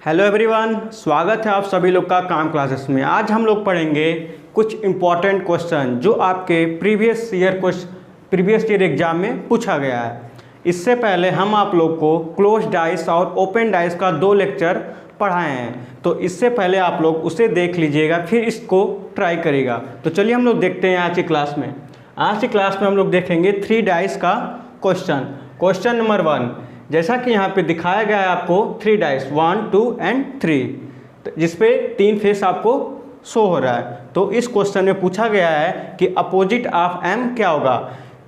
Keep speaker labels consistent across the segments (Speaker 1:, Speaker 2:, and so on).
Speaker 1: Hello everyone, स्वागत है आप सभी लोग का काम क्लासेस में। आज हम लोग पढ़ेंगे कुछ इम्पॉर्टेंट क्वेश्चन जो आपके प्रीवियस ईयर एग्जाम में पूछा गया है। इससे पहले हम आप लोग को क्लोज डाइस और ओपन डाइस का 2 लेक्चर पढ़ाए हैं, तो इससे पहले आप लोग उसे देख लीजिएगा, फिर इसको ट्राई करिएगा। तो चलिए हम लोग देखते हैं आज की क्लास में। आज की क्लास में हम लोग देखेंगे 3 डाइस का क्वेश्चन नंबर 1। जैसा कि यहाँ पे दिखाया गया है आपको 3 डाइस 1, 2 एंड 3, जिसपे 3 फेस आपको शो हो रहा है। तो इस क्वेश्चन में पूछा गया है कि अपोजिट ऑफ एम क्या होगा।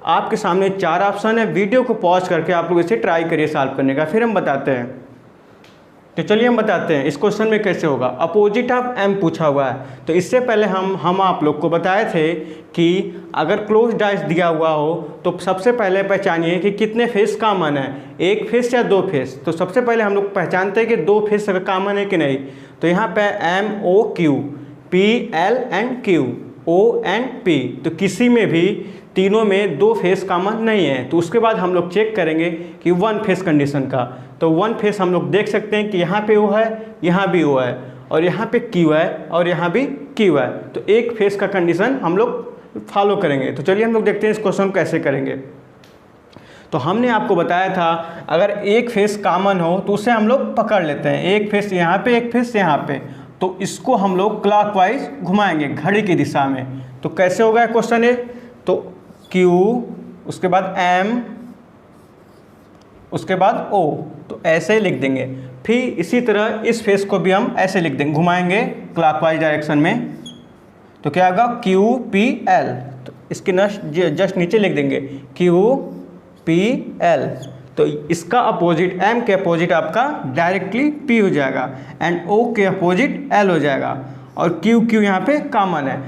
Speaker 1: आपके सामने 4 ऑप्शन है। वीडियो को पॉज करके आप लोग इसे ट्राई करिए सॉल्व करने का, फिर हम बताते हैं। तो चलिए हम बताते हैं इस क्वेश्चन में कैसे होगा। अपोजिट ऑफ एम पूछा हुआ है, तो इससे पहले हम आप लोग को बताए थे कि अगर क्लोज डाइस दिया हुआ हो तो सबसे पहले पहचानिए कि कितने फेस कॉमन है, 1 फेस या 2 फेस। तो सबसे पहले हम लोग पहचानते हैं कि 2 फेस अगर कॉमन है कि नहीं। तो यहाँ पे M O Q, P L and Q, O and P, तो किसी में भी तीनों में 2 फेस कॉमन नहीं है। तो उसके बाद हम लोग चेक करेंगे कि 1 फेस कंडीशन का। तो 1 फेस हम लोग देख सकते हैं कि यहाँ पे O है, यहाँ भी O है, और यहाँ पे Q है, और यहाँ भी Q है। तो 1 फेस का कंडीशन हम लोग फॉलो करेंगे। तो चलिए हम लोग देखते हैं इस क्वेश्चन को कैसे करेंगे। तो हमने आपको बताया था अगर 1 फेस कॉमन हो तो उसे हम लोग पकड़ लेते हैं। 1 फेस यहाँ पे, 1 फेस यहाँ पे, तो इसको हम लोग क्लॉकवाइज घुमाएंगे घड़ी की दिशा में। तो कैसे होगा क्वेश्चन ये, तो Q, उसके बाद M, उसके बाद O, तो ऐसे ही लिख देंगे। फिर इसी तरह इस फेस को भी हम ऐसे लिख देंगे, घुमाएंगे क्लॉकवाइज डायरेक्शन में। तो क्या होगा Q P L, तो इसके जस्ट नीचे लिख देंगे Q P L। तो इसका अपोजिट M के अपोजिट आपका डायरेक्टली P हो जाएगा, एंड O के अपोजिट L हो जाएगा, और Q यहाँ पे कॉमन है।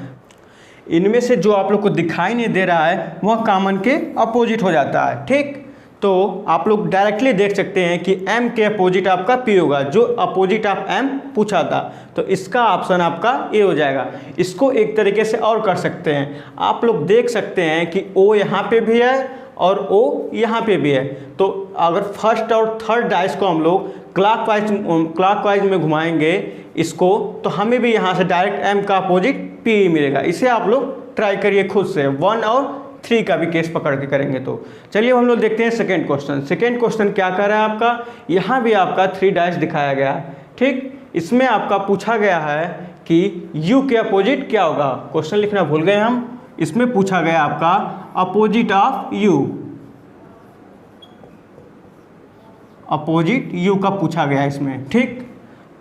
Speaker 1: इनमें से जो आप लोग को दिखाई नहीं दे रहा है वह कॉमन के अपोजिट हो जाता है, ठीक। तो आप लोग डायरेक्टली देख सकते हैं कि M के अपोजिट आपका P होगा, जो अपोजिट ऑफ M पूछा था। तो इसका ऑप्शन आपका A हो जाएगा। इसको एक तरीके से और कर सकते हैं, आप लोग देख सकते हैं कि O यहाँ पे भी है और O यहाँ पे भी है। तो अगर फर्स्ट और थर्ड डाइस को हम लोग क्लॉकवाइज में घुमाएंगे इसको, तो हमें भी यहाँ से डायरेक्ट M का अपोजिट P मिलेगा। इसे आप लोग ट्राई करिए खुद से, 1 और 3 का भी केस पकड़ के करेंगे। तो चलिए हम लोग देखते हैं सेकेंड क्वेश्चन क्या कर रहा है आपका। यहाँ भी आपका 3 डाइस दिखाया गया है, ठीक। इसमें आपका पूछा गया है कि U के अपोजिट क्या होगा। क्वेश्चन लिखना भूल गए हम। इसमें पूछा गया आपका opposite of U, opposite U का पूछा गया इसमें, ठीक।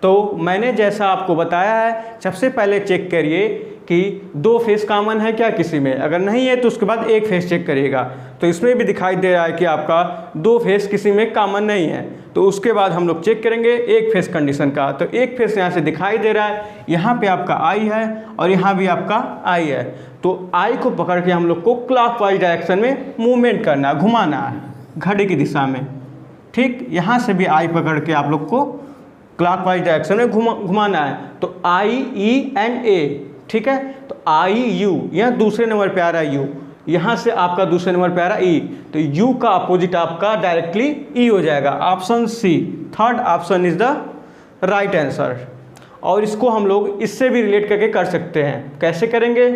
Speaker 1: तो मैंने जैसा आपको बताया है, सबसे पहले चेक करिए कि 2 फेस कॉमन है क्या किसी में। अगर नहीं है तो उसके बाद 1 फेस चेक करिएगा। तो इसमें भी दिखाई दे रहा है कि आपका 2 फेस किसी में कॉमन नहीं है। तो उसके बाद हम लोग चेक करेंगे 1 फेस कंडीशन का। तो 1 फेस यहाँ से दिखाई दे रहा है, यहाँ पे आपका I है और यहाँ भी आपका I है। तो I को पकड़ के हम लोग को क्लॉकवाइज डायरेक्शन में मूवमेंट करना, घुमाना है घड़ी की दिशा में, ठीक। यहाँ से भी I पकड़ के आप लोग को क्लॉकवाइज डायरेक्शन में घुमाना है। तो I, E एंड A, ठीक है। तो I U, यहाँ दूसरे नंबर पे आ रहा है U, यहाँ से आपका दूसरे नंबर पे आ रहा है E। तो U का अपोजिट आपका डायरेक्टली E हो जाएगा। Option C, third option is the right answer. और इसको हम लोग इससे भी रिलेट करके कर सकते हैं। कैसे करेंगे,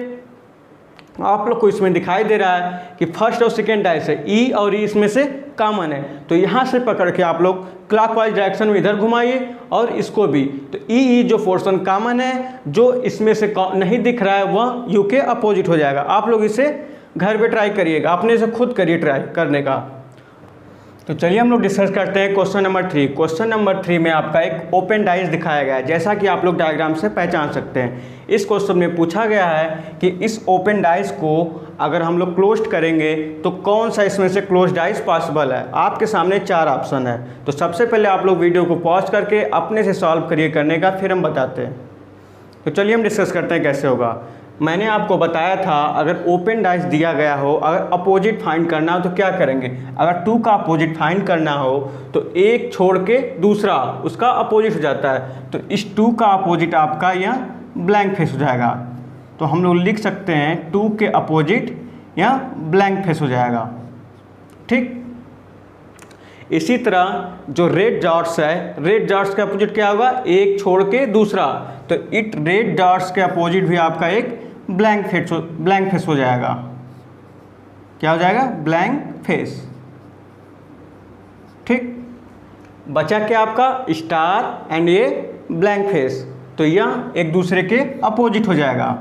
Speaker 1: आप लोग को इसमें दिखाई दे रहा है कि फर्स्ट और सेकेंड डाइस है, E और E इसमें से कॉमन है। तो यहाँ से पकड़ के आप लोग क्लॉकवाइज डायरेक्शन में इधर घुमाइए और इसको भी। तो E जो पोर्शन कॉमन है, जो इसमें से नहीं दिख रहा है, वह U के अपोजिट हो जाएगा। आप लोग इसे घर पे ट्राई करिएगा, अपने से खुद करिए ट्राई करने का। तो चलिए हम लोग डिस्कस करते हैं क्वेश्चन नंबर 3। क्वेश्चन नंबर 3 में आपका एक ओपन डाइस दिखाया गया है, जैसा कि आप लोग डायग्राम से पहचान सकते हैं। इस क्वेश्चन में पूछा गया है कि इस ओपन डाइस को अगर हम लोग क्लोज करेंगे तो कौन सा इसमें से क्लोज डाइस पॉसिबल है। आपके सामने 4 ऑप्शन है। तो सबसे पहले आप लोग वीडियो को पॉज करके अपने से सॉल्व करिए करने का, फिर हम बताते हैं। तो चलिए हम डिस्कस करते हैं कैसे होगा। मैंने आपको बताया था अगर ओपन डाइस दिया गया हो, अगर अपोजिट फाइंड करना हो तो क्या करेंगे। अगर 2 का अपोजिट फाइंड करना हो तो 1 छोड़ के दूसरा उसका अपोजिट हो जाता है। तो इस 2 का अपोजिट आपका यहाँ ब्लैंक फेस हो जाएगा। तो हम लोग लिख सकते हैं 2 के अपोजिट यहाँ ब्लैंक फेस हो जाएगा, ठीक। इसी तरह जो रेड डॉट्स है, रेड डॉट्स का अपोजिट क्या होगा, एक छोड़ के दूसरा, तो इट रेड डॉट्स के अपोजिट भी आपका एक ब्लैंक फेस हो जाएगा। क्या हो जाएगा, ब्लैंक फेस। ठीक, बचा क्या आपका, स्टार एंड ये ब्लैंक फेस, तो यह एक दूसरे के अपोजिट हो जाएगा।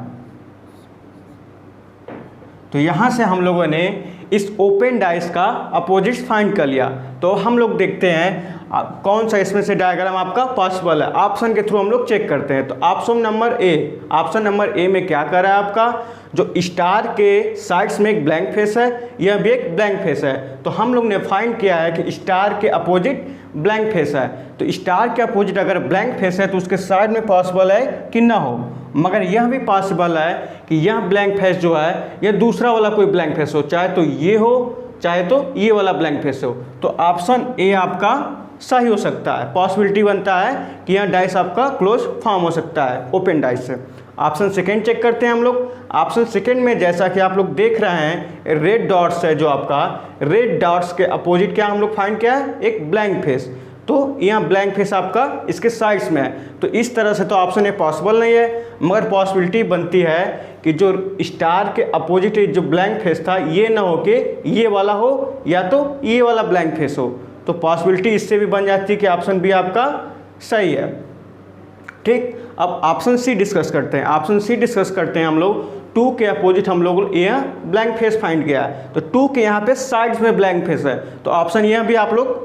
Speaker 1: तो यहाँ से हम लोगों ने इस ओपन डाइस का अपोजिट फाइंड कर लिया। तो हम लोग देखते हैं कौन सा इसमें से डायग्राम आपका पॉसिबल है। ऑप्शन के थ्रू हम लोग चेक करते हैं। तो ऑप्शन नंबर ए में क्या कर रहा है आपका, जो स्टार के साइड्स में एक ब्लैंक फेस है, यह भी एक ब्लैंक फेस है। तो हम लोग ने फाइंड किया है कि स्टार के अपोजिट ब्लैंक फेस है। तो स्टार के अपोजिट अगर ब्लैंक फेस है तो उसके साइड में पॉसिबल है कि ना हो, मगर यह भी पॉसिबल है कि यह ब्लैंक फेस जो है यह दूसरा वाला कोई ब्लैंक फेस हो, चाहे तो ये हो चाहे तो ये वाला ब्लैंक फेस हो। तो ऑप्शन ए आपका सही हो सकता है। पॉसिबिलिटी बनता है कि यह डाइस आपका क्लोज फॉर्म हो सकता है ओपन डाइस से। ऑप्शन सेकेंड चेक करते हैं हम लोग। ऑप्शन सेकेंड में जैसा कि आप लोग देख रहे हैं रेड डॉट्स है, जो आपका रेड डॉट्स के अपोजिट क्या हम लोग फाइंड किया है, एक ब्लैंक फेस। तो यहाँ ब्लैंक फेस आपका इसके साइड्स में है। तो इस तरह से तो ऑप्शन ए पॉसिबल नहीं है, मगर पॉसिबिलिटी बनती है कि जो स्टार के अपोजिट जो ब्लैंक फेस था ये ना हो कि ये वाला हो या तो ये वाला ब्लैंक फेस हो। तो पॉसिबिलिटी इससे भी बन जाती है कि ऑप्शन बी आपका सही है। ठीक, अब ऑप्शन सी डिस्कस करते हैं। ऑप्शन सी डिस्कस करते हैं हम लोग। 2 के अपोजिट हम लोग यह ब्लैंक फेस फाइंड किया है। तो 2 के यहाँ पे साइड्स में ब्लैंक फेस है, तो ऑप्शन यह भी आप लोग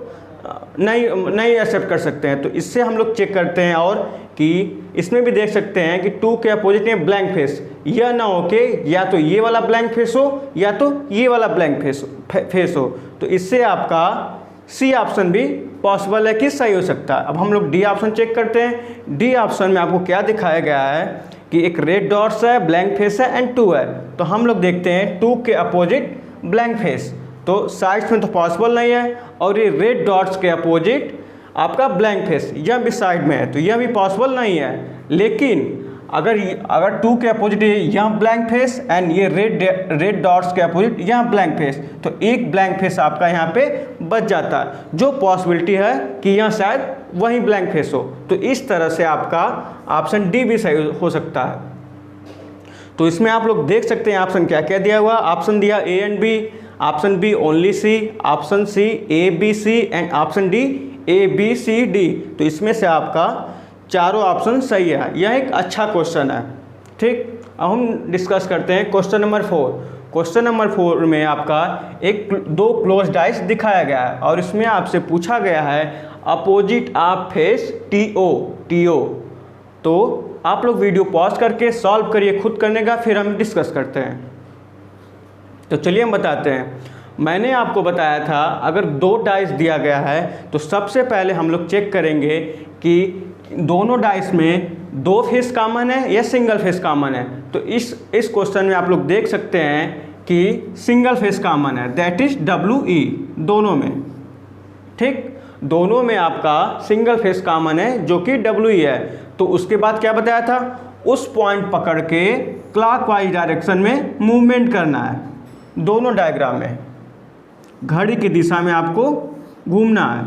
Speaker 1: नहीं एक्सेप्ट कर सकते हैं। तो इससे हम लोग चेक करते हैं और कि इसमें भी देख सकते हैं कि 2 के अपोजिट में ब्लैंक फेस, यह ना हो कि या तो ये वाला ब्लैंक फेस हो या तो ये वाला ब्लैंक फेस हो। तो इससे आपका सी ऑप्शन भी पॉसिबल है कि सही हो सकता है। अब हम लोग डी ऑप्शन चेक करते हैं। डी ऑप्शन में आपको क्या दिखाया गया है कि एक रेड डॉट्स है, ब्लैंक फेस है एंड 2 है। तो हम लोग देखते हैं 2 के अपोजिट ब्लैंक फेस, तो साइड्स में तो पॉसिबल नहीं है, और ये रेड डॉट्स के अपोजिट आपका ब्लैंक फेस यह भी साइड में है, तो यह भी पॉसिबल नहीं है। लेकिन अगर 2 के अपोजिट यहाँ ब्लैंक फेस एंड ये रेड डॉट्स के अपोजिट यहाँ ब्लैंक फेस, तो एक ब्लैंक फेस आपका यहाँ पे बच जाता है, जो पॉसिबिलिटी है कि यहाँ शायद वही ब्लैंक फेस हो। तो इस तरह से आपका ऑप्शन डी भी सही हो सकता है। तो इसमें आप लोग देख सकते हैं ऑप्शन क्या क्या दिया हुआ। ऑप्शन दिया A and B, option B only C, option C A B C and option D A B C D. तो इसमें से आपका चारों ऑप्शन सही है। यह एक अच्छा क्वेश्चन है। ठीक, अब हम डिस्कस करते हैं क्वेश्चन नंबर 4। क्वेश्चन नंबर 4 में आपका दो क्लोज डाइस दिखाया गया है और इसमें आपसे पूछा गया है अपोजिट ऑफ फेस टीओ। तो आप लोग वीडियो पॉज करके सॉल्व करिए, खुद करने का, फिर हम डिस्कस करते हैं। तो चलिए हम बताते हैं। मैंने आपको बताया था अगर 2 डाइस दिया गया है तो सबसे पहले हम लोग चेक करेंगे कि दोनों डाइस में 2 फेस कॉमन है या सिंगल फेस कॉमन है। तो इस क्वेश्चन में आप लोग देख सकते हैं कि सिंगल फेस कॉमन है, दैट इज WE दोनों में। ठीक, दोनों में आपका सिंगल फेस कॉमन है जो कि WE है। तो उसके बाद क्या बताया था, उस पॉइंट पकड़ के क्लॉकवाइज डायरेक्शन में मूवमेंट करना है। दोनों डायग्राम में घड़ी की दिशा में आपको घूमना है।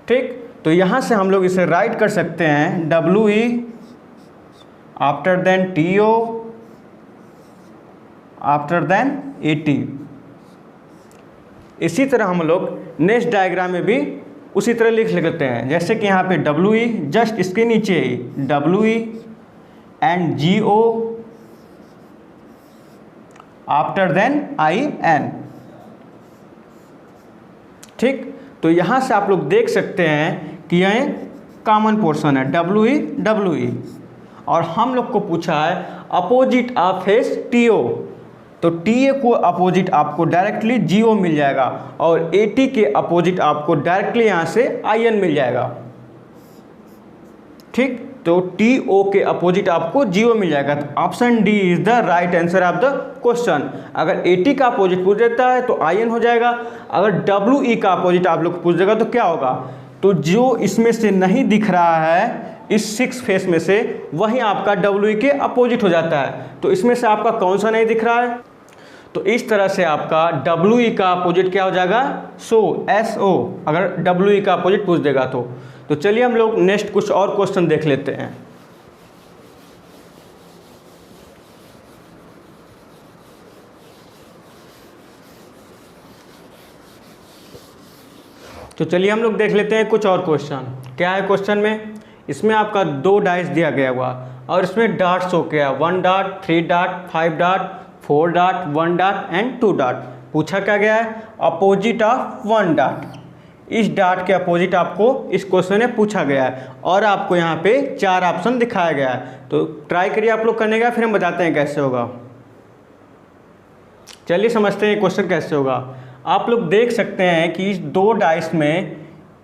Speaker 1: ठीक, तो यहाँ से हम लोग इसे राइट कर सकते हैं WE after then TO after then AT। इसी तरह हम लोग नेक्स्ट डायग्राम में भी उसी तरह लिख लेते हैं, जैसे कि यहाँ पे WE जस्ट इसके नीचे ही WE and GO after then IN। ठीक, तो यहाँ से आप लोग देख सकते हैं कि यह कॉमन पोर्शन है WE। और हम लोग को पूछा है अपोजिट ऑफ फेस TO, तो TA को अपोजिट आपको डायरेक्टली GO मिल जाएगा और AT के अपोजिट आपको डायरेक्टली यहाँ से IN मिल जाएगा। ठीक, तो TO के अपोजिट आपको GO मिल जाएगा। तो option D is the right answer of the question. अगर AT का अपोजिट पूछ देता है तो IN हो जाएगा, अगर WE का अपोजिट आप लोग पूछ देगा तो क्या होगा, तो जो इसमें से नहीं दिख रहा है इस 6 फेस में से वही आपका WE के अपोजिट हो जाता है। तो इसमें से आपका कौन सा नहीं दिख रहा है, तो इस तरह से आपका WE का अपोजिट क्या हो जाएगा, SO, SO, अगर WE का अपोजिट पूछ देगा तो चलिए हम लोग नेक्स्ट कुछ और क्वेश्चन देख लेते हैं। तो चलिए हम लोग देख लेते हैं कुछ और क्वेश्चन। क्या है क्वेश्चन में, इसमें आपका 2 डाइस दिया गया हुआ और इसमें डाट शो किया, 1 dot, 3 dot, 5 dot, 4 dot, 1 dot and 2 dot. पूछा क्या गया है, अपोजिट ऑफ 1 डाट। इस डाट के अपोजिट आपको इस क्वेश्चन में पूछा गया है और आपको यहाँ पे 4 ऑप्शन दिखाया गया है। तो ट्राई करिए आप लोग करने का, फिर हम बताते हैं कैसे होगा। चलिए समझते हैं क्वेश्चन कैसे होगा। आप लोग देख सकते हैं कि इस 2 डाइस में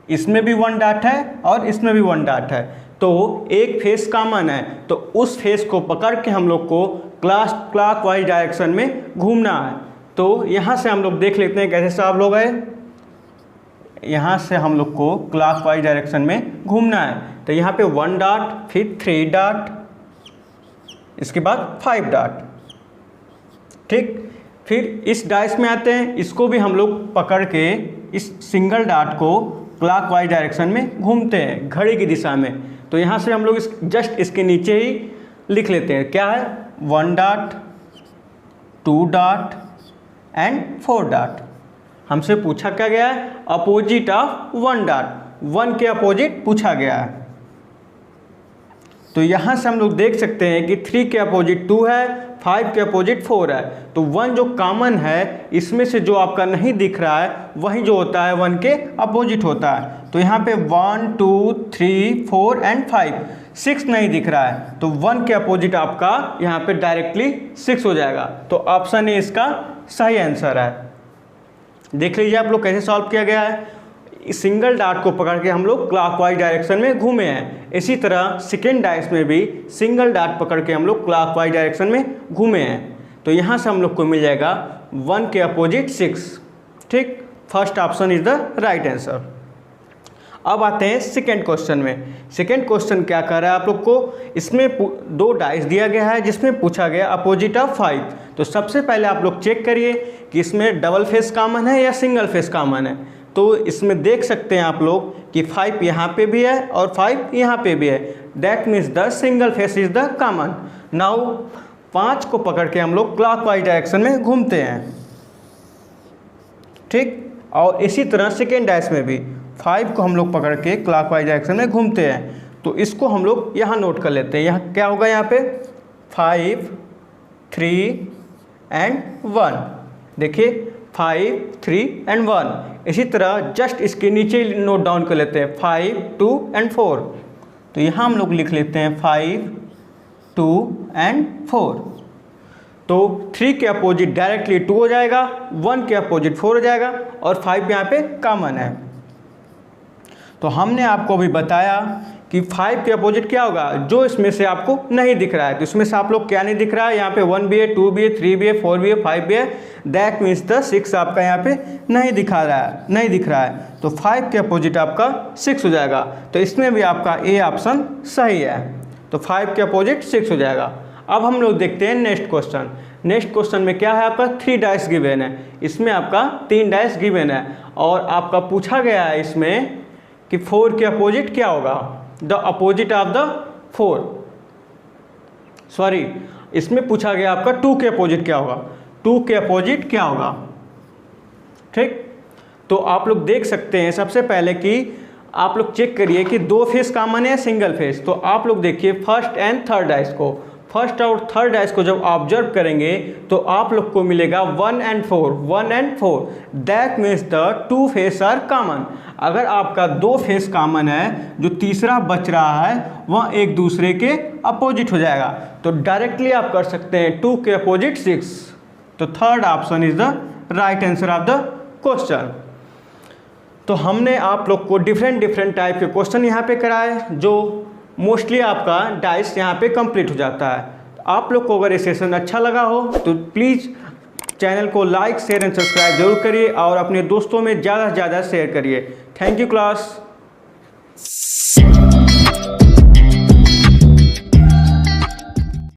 Speaker 1: इसमें भी 1 डाट है और इसमें भी 1 डाट है, तो एक फेस कॉमन है, तो उस फेस को पकड़ के हम लोग को क्लॉकवाइज डायरेक्शन में घूमना है। तो यहाँ से हम लोग देख लेते हैं कैसे सॉल्व होगा। यहाँ से हम लोग को क्लॉकवाइज डायरेक्शन में घूमना है, तो यहाँ पे 1 डाट, फिर 3 डाट, इसके बाद 5 डाट। ठीक, फिर इस डाइस में आते हैं, इसको भी हम लोग पकड़ के इस सिंगल डाट को क्लॉकवाइज डायरेक्शन में घूमते हैं घड़ी की दिशा में। तो यहाँ से हम लोग जस्ट इसके नीचे ही लिख लेते हैं, क्या है, 1 डाट, 2 डाट एंड 4 डाट। हमसे पूछा क्या गया है, अपोजिट ऑफ 1 डाट, 1 के अपोजिट पूछा गया है। तो यहाँ से हम लोग देख सकते हैं कि 3 के अपोजिट 2 है, 5 के अपोजिट 4 है। तो 1 जो कॉमन है, इसमें से जो आपका नहीं दिख रहा है वही जो होता है 1 के अपोजिट होता है। तो यहाँ पे 1, 2, 3, 4 एंड 5, 6 नहीं दिख रहा है, तो 1 के अपोजिट आपका यहाँ पे डायरेक्टली 6 हो जाएगा। तो ऑप्शन ए इसका सही आंसर है। देख लीजिए आप लोग कैसे सॉल्व किया गया है। इस सिंगल डाट को पकड़ के हम लोग क्लॉकवाइज डायरेक्शन में घूमे हैं। इसी तरह सेकेंड डाइस में भी सिंगल डाट पकड़ के हम लोग क्लॉकवाइज डायरेक्शन में घूमे हैं। तो यहाँ से हम लोग को मिल जाएगा 1 के अपोजिट 6। ठीक, first option is the right answer. अब आते हैं सेकेंड क्वेश्चन में। सेकेंड क्वेश्चन क्या कर रहा है आप लोग को, इसमें 2 डाइस दिया गया है जिसमें पूछा गया अपोजिट ऑफ 5। तो सबसे पहले आप लोग चेक करिए कि इसमें डबल फेस कॉमन है या सिंगल फेस कॉमन है। तो इसमें देख सकते हैं आप लोग कि 5 यहाँ पे भी है और 5 यहाँ पे भी है, that means the single phase is the common. Now 5 को पकड़ के हम लोग क्लॉकवाइज डायरेक्शन में घूमते हैं। ठीक, और इसी तरह सेकेंड डाइस में भी 5 को हम लोग पकड़ के क्लॉकवाइज डायरेक्शन में घूमते हैं। तो इसको हम लोग यहाँ नोट कर लेते हैं। यहाँ क्या होगा, यहाँ पे 5, 3 एंड 1। देखिए 5, 3 एंड 1। इसी तरह जस्ट इसके नीचे नोट डाउन कर लेते हैं 5, 2 एंड 4। तो यहाँ हम लोग लिख लेते हैं 5, 2 एंड 4। तो 3 के अपोजिट डायरेक्टली 2 हो जाएगा, 1 के अपोजिट 4 हो जाएगा और 5 यहाँ पे कॉमन है। तो हमने आपको भी बताया कि 5 के अपोजिट क्या होगा, जो इसमें से आपको नहीं दिख रहा है। तो इसमें से आप लोग क्या नहीं दिख रहा है, यहाँ पे 1 भी है, 2 भी है, 3 भी है, 4 भी है, 5 भी है, दैट मीन्स द 6 आपका यहाँ पे नहीं दिख रहा है। तो 5 के अपोजिट आपका 6 हो जाएगा। तो इसमें भी आपका ए ऑप्शन सही है। तो 5 के अपोजिट 6 हो जाएगा। अब हम लोग देखते हैं नेक्स्ट क्वेश्चन। नेक्स्ट क्वेश्चन में क्या है, आपका 3 डाइस गिवन है, इसमें आपका 3 डाइस गिवन है और आपका पूछा गया है इसमें कि 4 के अपोजिट क्या होगा, the opposite of the 4। Sorry, इसमें पूछा गया आपका 2 के अपोजिट क्या होगा, 2 के अपोजिट क्या होगा। ठीक, तो आप लोग देख सकते हैं सबसे पहले कि आप लोग चेक करिए कि 2 फेस कॉमन है, सिंगल फेस। तो आप लोग देखिए फर्स्ट एंड थर्ड डाइस को, फर्स्ट और थर्ड डाइस को जब ऑब्जर्व करेंगे तो आप लोग को मिलेगा 1 and 4, that means the 2 face are common. अगर आपका 2 फेस कॉमन है, जो तीसरा बच रहा है वह एक दूसरे के अपोजिट हो जाएगा। तो डायरेक्टली आप कर सकते हैं 2 के अपोजिट 6। तो third option is the right answer of the question. तो हमने आप लोग को डिफरेंट टाइप के क्वेश्चन यहाँ पे कराए, जो मोस्टली आपका डाइस यहाँ पे कंप्लीट हो जाता है। आप लोग को अगर ये सेशन अच्छा लगा हो तो प्लीज़ चैनल को लाइक, शेयर एंड सब्सक्राइब जरूर करिए और अपने दोस्तों में ज़्यादा से ज़्यादा शेयर करिए। Thank you class.